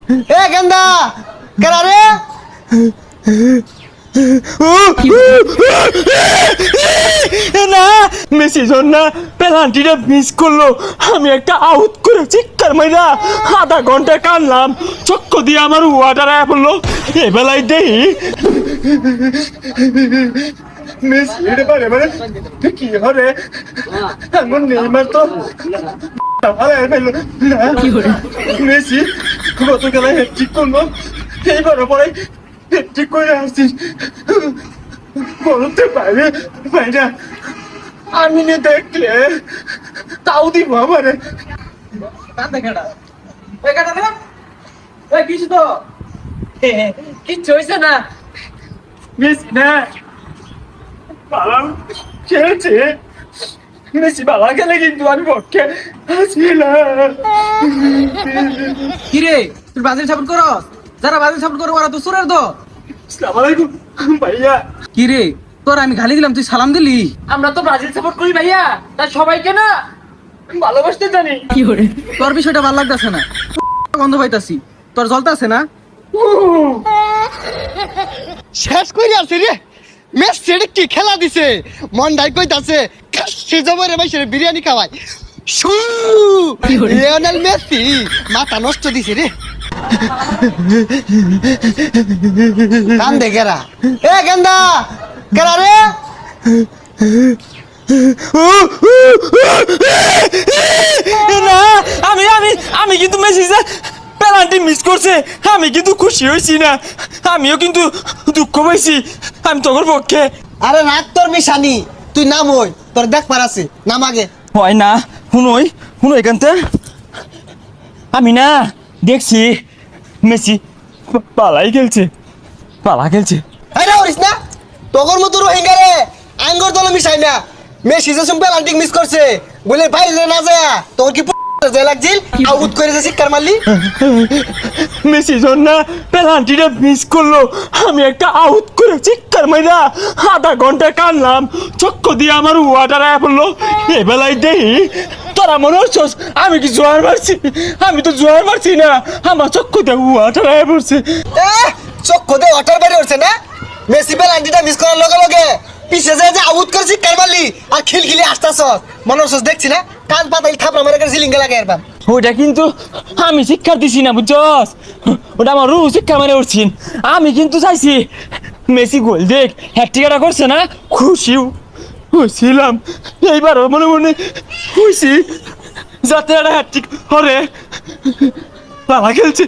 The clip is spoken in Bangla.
এ গেন্দা কারা রে না মেসি না পেনাল্টিটা মিস করলো। আমি একটা আউট করে চিৎকার মাইরা আধা ঘন্টা কানলাম, চক্কর দিয়ে আমার ওয়াটার আয়া পড়লো। এবেলায় দেই মেসি এটা পারে মানে কি হরে এমন নেইমার তো মেসি গতকালে হ্যাটট্রিক করলো, এইবারও পরে হ্যাটট্রিক করে আসছিস বলতে পারে ভাইরা। আমি নে দেখলে তাও দিব আমারে কিছু তো কিচ্ছু হয়েছে না। মেসি না বালা খেলছে, মেসি বালা খেলে কিন্তু আমি পক্ষে আসছিলাম। কিরে তুই ব্রাজিল সাপোর্ট করো? যারা ব্রাজিল সাপোর্ট করো ওরা তো সুরের তো। আসসালামু আলাইকুম ভাইয়া। কিরে তোর আমি গালি দিলাম তুই সালাম দিলি? আমরা তো ব্রাজিল সাপোর্ট করি ভাইয়া, তার সবাইকে না ভালোবাসতে জানি। তোর বিষয়টা ভালো লাগতেছে না, গন্ধ পাইতাছি। তোর জ্বলতে আছে না? শেষ করে আছে রে মেসি কি খেলা দিছে মন ডাই কইতাছে সে জবরে ভাই সে বিরিয়ানি খাওয়াই শু লিওনেল মেসি মাথা নষ্ট দিছে রে কান দে গেরা এ গেন্দা গেরা রে না আমি আমি আমি কিন্তু মেসি পেনাল্টি মিস করছে, আমি কিন্তু খুশি হয়েছি না, আমিও কিন্তু দুঃখ পাইছি। আমি তোর পক্ষে। আরে রাত তোর মিশানি তুই নাম হই তোর দেখ পারাছে নাম আগে হয় না শুনোই এখানতে আমি না দেখছি মেসি পালাই খেলছে, পালা খেলছে। আরে ওরিস না তোর মতো রোহিঙ্গা রে আঙ্গর দল মিশাই না মেসি যে পেনাল্টি মিস করছে বলে ভাই না যায় তোর কি যে লাগছিল আউট করে যে শিকার মারলি মেসি না পেনাল্টিটা মিস করলো, আমি একটা আউট করে চিৎকার মাইরা আধা ঘন্টা কানলাম, চক্কর দিয়ে আমার ওয়াটার আয়া পড়লো। এবেলায় দেই তোরা মনে হচ্ছস আমি কি জোয়ার মারছি? আমি তো জোয়ার মারছি না, আমার চক্কর দিয়ে ওয়াটার আয়া পড়ছে। চক্ষু দিয়ে ওয়াটার বাইরে উঠছে না মেসি পেনাল্টিটা মিস করার লগে লগে পিছে যায় যে আউট করে শিকার মারলি আর খিলখিলি আসতাছ মনে হচ্ছস দেখছি না কান পাতাই থাপড়া মেরে জিলিঙ্গা লাগে এরবার ওটা কিন্তু আমি শিক্ষা দিছি না বুঝছস, ওটা আমার রু শিক্ষা মেরে উঠছি। আমি কিন্তু চাইছি মেসি গোল দেখ হ্যাটট্রিকটা করছে না, খুশি হয়েছিলাম। এইবারও মনে মনে খুশি যাতে একটা হ্যাটট্রিক হরে। ভালো খেলছে